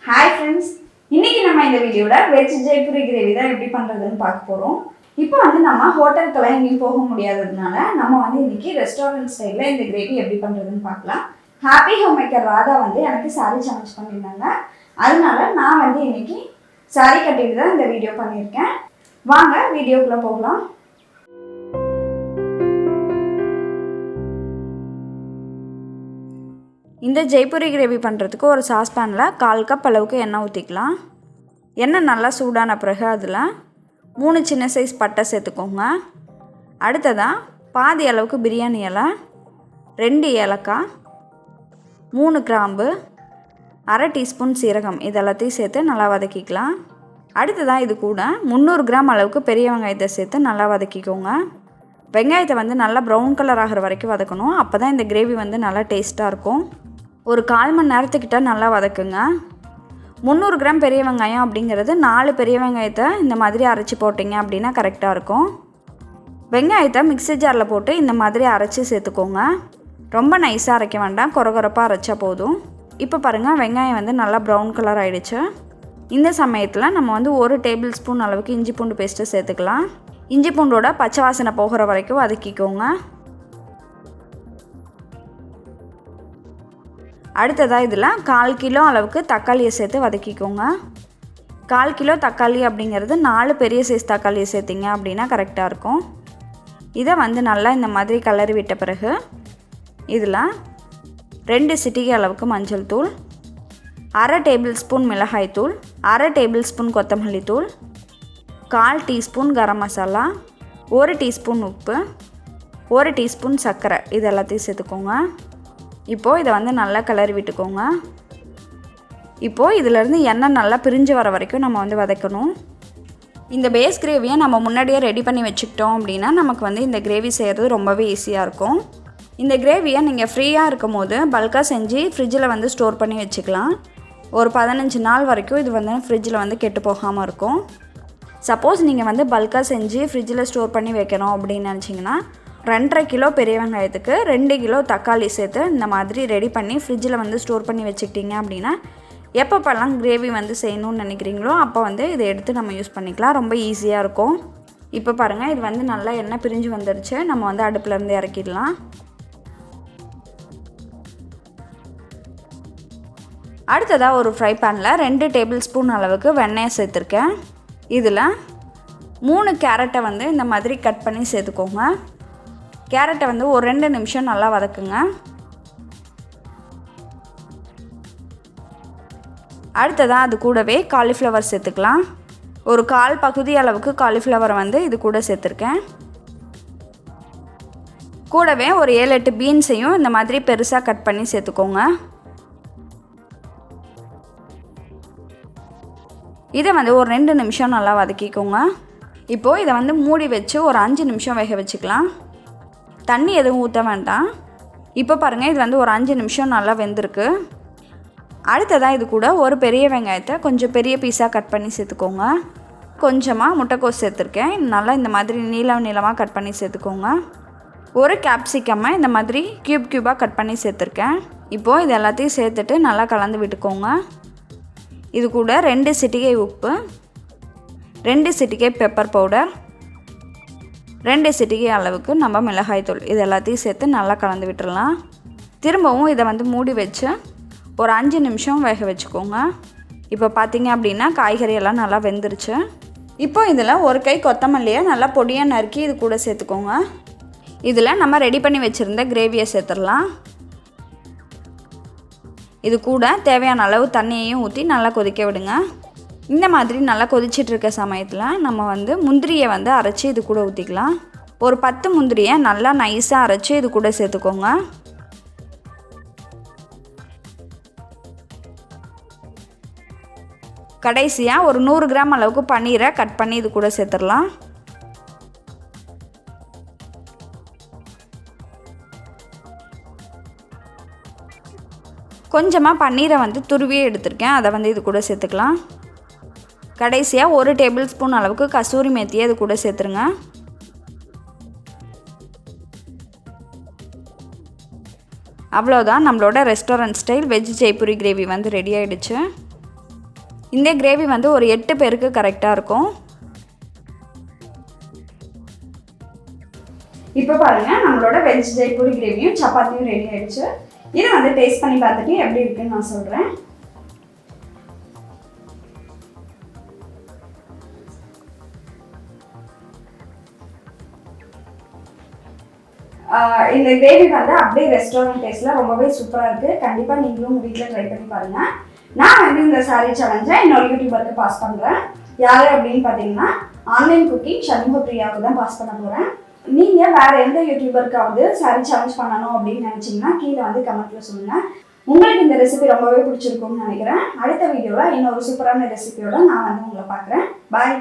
Hi friends, இன்னைக்கு நம்ம இந்த வீடியோல வெஜ் ஜெய்புரி கிரேவி தான் எப்படி பண்றதுன்னு பார்க்க போறோம். இப்போ நம்ம ஹோட்டலுக்குலாம் எங்கேயும் போக முடியாததுனால நம்ம இன்னைக்கு ரெஸ்டாரன்ட் ஸ்டைல்ல இந்த கிரேவி எப்படி பண்றதுன்னு பார்க்கலாம். ஹாப்பி ஹோம் மேக்கர் ராதா எனக்கு saree சமைச்சு பண்ணிருந்தாங்க. அதனால நான் இன்னைக்கு saree கட்டிட்டு தான் இந்த வீடியோ பண்ணிருக்கேன். வாங்க வீடியோக்குள்ள போகலாம். இந்த ஜெய்புரி கிரேவி பண்ணுறதுக்கு ஒரு சாஸ்பேனில் 1/4 கப் அளவுக்கு எண்ணெய் ஊற்றிக்கலாம். எண்ணெய் நல்லா சூடான பிறகு அதில் 3 சின்ன சைஸ் பட்டை சேர்த்துக்கோங்க. அடுத்ததாக பாதி அளவுக்கு பிரியாணி இலை, 2 ஏலக்காய், 3 கிராம்பு, 1/2 டீஸ்பூன் சீரகம் இதெல்லாத்தையும் சேர்த்து நல்லா வதக்கிக்கலாம். அடுத்ததாக இது கூட 300 கிராம் அளவுக்கு பெரிய வெங்காயத்தை சேர்த்து நல்லா வதக்கிக்கோங்க. வெங்காயத்தை நல்லா ப்ரௌன் கலர் ஆகிற வரைக்கும் வதக்கணும். அப்போ தான் இந்த கிரேவி நல்லா டேஸ்ட்டாக இருக்கும். ஒரு 1/4 மணி நேரத்துக்கிட்ட நல்லா வதக்குங்க. 300 கிராம் பெரிய வெங்காயம் அப்படிங்கிறது 4 பெரிய வெங்காயத்தை இந்த மாதிரி அரைச்சி போட்டிங்க அப்படின்னா கரெக்டாக இருக்கும். வெங்காயத்தை மிக்ஸி ஜாரில் போட்டு இந்த மாதிரி அரைச்சி சேர்த்துக்கோங்க. ரொம்ப நைஸாக அரைக்க வேண்டாம், கொரகொரப்பாக அரைச்சா போதும். இப்போ பாருங்கள், வெங்காயம் நல்லா ப்ரௌன் கலர் ஆகிடுச்சு. இந்த சமயத்தில் நம்ம 1 டேபிள் ஸ்பூன் அளவுக்கு இஞ்சி பூண்டு பேஸ்ட்டை சேர்த்துக்கலாம். இஞ்சி பூண்டோட பச்சை வாசனை போகிற வரைக்கும் வதக்கிக்கோங்க. அடுத்ததாக இதில் 1/4 கிலோ அளவுக்கு தக்காளியை சேர்த்து வதக்கிக்கோங்க. 1/4 கிலோ தக்காளி அப்படிங்கிறது 4 பெரிய சைஸ் தக்காளியை சேர்த்திங்க அப்படின்னா கரெக்டாக இருக்கும். இதை நல்லா இந்த மாதிரி கலரி விட்ட பிறகு இதில் 2 சிட்டிகை அளவுக்கு மஞ்சள் தூள், 1/2 டேபிள் ஸ்பூன் மிளகாய் தூள், 1/2 டேபிள் ஸ்பூன் கொத்தமல்லி தூள், 1/4 டீஸ்பூன் கரம் மசாலா, 1 டீஸ்பூன் உப்பு, 1 டீஸ்பூன் சர்க்கரை இது எல்லாத்தையும் சேர்த்துக்கோங்க. இப்போது இதை நல்லா கிளறி விட்டுக்கோங்க. இப்போது இதிலேருந்து எண்ணெய் நல்லா பிரிஞ்சு வர வரைக்கும் நம்ம வதக்கணும். இந்த பேஸ் கிரேவியை நம்ம முன்னாடியே ரெடி பண்ணி வச்சுக்கிட்டோம் அப்படின்னா நமக்கு இந்த கிரேவி செய்கிறது ரொம்பவே ஈஸியாக இருக்கும். இந்த கிரேவியை நீங்கள் ஃப்ரீயாக இருக்கும் போது பல்காக செஞ்சு ஃப்ரிட்ஜில் ஸ்டோர் பண்ணி வச்சுக்கலாம். ஒரு 15 நாள் வரைக்கும் இது ஃப்ரிட்ஜில் கெட்டு போகாமல் இருக்கும். சப்போஸ் நீங்கள் பல்காக செஞ்சு ஃப்ரிட்ஜில் ஸ்டோர் பண்ணி வைக்கணும் அப்படின்னு நினச்சிங்கன்னா 2.5 கிலோ பெரிய வெங்காயத்துக்கு 2 கிலோ தக்காளி சேர்த்து இந்த மாதிரி ரெடி பண்ணி ஃப்ரிட்ஜில் ஸ்டோர் பண்ணி வச்சுக்கிட்டிங்க அப்படின்னா எப்பப்பெல்லாம் கிரேவி செய்யணும்னு நினைக்கிறீங்களோ அப்போ இதை எடுத்து நம்ம யூஸ் பண்ணிக்கலாம். ரொம்ப ஈஸியாக இருக்கும். இப்போ பாருங்கள், இது நல்லா எண்ணெய் பிரிஞ்சு வந்துருச்சு. நம்ம அடுப்புலேருந்து இறக்கிடலாம். அடுத்ததாக ஒரு ஃப்ரை பேனில் 2 டேபிள் ஸ்பூன் அளவுக்கு வெண்ணெயை சேர்த்துருக்கேன். இதில் 3 கேரட்டை இந்த மாதிரி கட் பண்ணி சேர்த்துக்கோங்க. கேரட்டை ஒரு 2 நிமிஷம் நல்லா வதக்குங்க. அடுத்ததாக அது கூடவே காலிஃப்ளவர் சேர்த்துக்கலாம். ஒரு 1/4 பகுதி அளவுக்கு காலிஃப்ளவர் இது கூட சேர்த்துருக்கேன். கூடவே ஒரு 7-8 பீன்ஸையும் இந்த மாதிரி பெருசாக கட் பண்ணி சேர்த்துக்கோங்க. இதை ஒரு 2 நிமிஷம் நல்லா வதக்கிக்கோங்க. இப்போது இதை மூடி வச்சு ஒரு 5 நிமிஷம் வேக வச்சுக்கலாம். தண்ணி எதுவும் ஊற்ற வேண்டாம். இப்போ பாருங்கள், இது ஒரு 5 நிமிஷம் நல்லா வெந்திருக்கு. அடுத்ததாக இது கூட ஒரு பெரிய வெங்காயத்தை கொஞ்சம் பெரிய பீஸாக கட் பண்ணி சேர்த்துக்கோங்க. கொஞ்சமாக முட்டைக்கோஸ் சேர்த்துருக்கேன். நல்லா இந்த மாதிரி நீளமாக கட் பண்ணி சேர்த்துக்கோங்க. ஒரு கேப்சிகம்மை இந்த மாதிரி க்யூபாக கட் பண்ணி சேர்த்துருக்கேன். இப்போது இது எல்லாத்தையும் சேர்த்துட்டு நல்லா கலந்து விட்டுக்கோங்க. இது கூட 2 சிட்டிகை உப்பு, 2 சிட்டிகை பெப்பர் பவுடர், 2 சிட்டிகை அளவுக்கு நம்ம மிளகாய் தூள் இது எல்லாத்தையும் சேர்த்து நல்லா கலந்து விட்டுடலாம். திரும்பவும் இதை மூடி வச்சு ஒரு 5 நிமிஷம் வேக வச்சுக்கோங்க. இப்போ பார்த்தீங்க அப்படின்னா காய்கறி எல்லாம் நல்லா வெந்துருச்சு. இப்போ இதில் ஒரு கை கொத்தமல்லியை நல்லா பொடியாக நறுக்கி இது கூட சேர்த்துக்கோங்க. இதில் நம்ம ரெடி பண்ணி வச்சுருந்த கிரேவியை சேர்த்துடலாம். இது கூட தேவையான அளவு தண்ணியையும் ஊற்றி நல்லா கொதிக்க விடுங்க. இந்த மாதிரி நல்லா கொதிச்சிட்டு இருக்க சமயத்தில் நம்ம முந்திரியை அரைச்சி இது கூட ஊற்றிக்கலாம். ஒரு 10 முந்திரியை நல்லா நைஸாக அரைச்சி இது கூட சேர்த்துக்கோங்க. கடைசியாக ஒரு 100 கிராம் அளவுக்கு பன்னீரை கட் பண்ணி இது கூட சேர்த்துடலாம். கொஞ்சமாக பன்னீரை துருவியே எடுத்திருக்கேன். அதை இது கூட சேர்த்துக்கலாம். கடைசியாக 1 டேபிள் ஸ்பூன் அளவுக்கு கசூரி மேத்தியை இது கூட சேர்த்துருங்க. அவ்வளோதான், நம்மளோட restaurant style veg Jaipuri gravy ready ஆகிடுச்சு. இந்த கிரேவி வந்து ஒரு 8 பேருக்கு கரெக்டாக இருக்கும். இப்போ பாருங்கள், நம்மளோட வெஜ் ஜெய்ப்பூரி கிரேவியும் சப்பாத்தியும் ரெடி ஆயிடுச்சு. இதை வந்து டேஸ்ட் பண்ணி பார்த்துட்டு எப்படி இருக்குன்னு நான் சொல்கிறேன். இந்த கிரேவி வந்து அப்படியே ரெஸ்டாரண்ட் டேஸ்ட்டில் ரொம்பவே சூப்பராக இருக்குது. கண்டிப்பாக நீங்களும் உங்கள் வீட்டில் ட்ரை பண்ணி பாருங்கள். நான் வந்து இந்த சாரீ சேலஞ்சை இன்னொரு யூடியூபருக்கு பாஸ் பண்ணுறேன். யார் அப்படின்னு பார்த்தீங்கன்னா ஆன்லைன் குக்கிங் சண்முகப்பிரியாவுக்கு தான் பாஸ் பண்ண போகிறேன். நீங்கள் வேறு எந்த யூடியூபருக்காவது சாரீ சேலஞ்ச் பண்ணணும் அப்படின்னு நினச்சிங்கன்னா கீழே வந்து கமெண்ட்டில் சொல்லுங்கள். உங்களுக்கு இந்த ரெசிபி ரொம்பவே பிடிச்சிருக்கும்னு நினைக்கிறேன். அடுத்த வீடியோவில் இன்னொரு சூப்பரான ரெசிபியோட நான் வந்து உங்களை பார்க்குறேன். பாய்.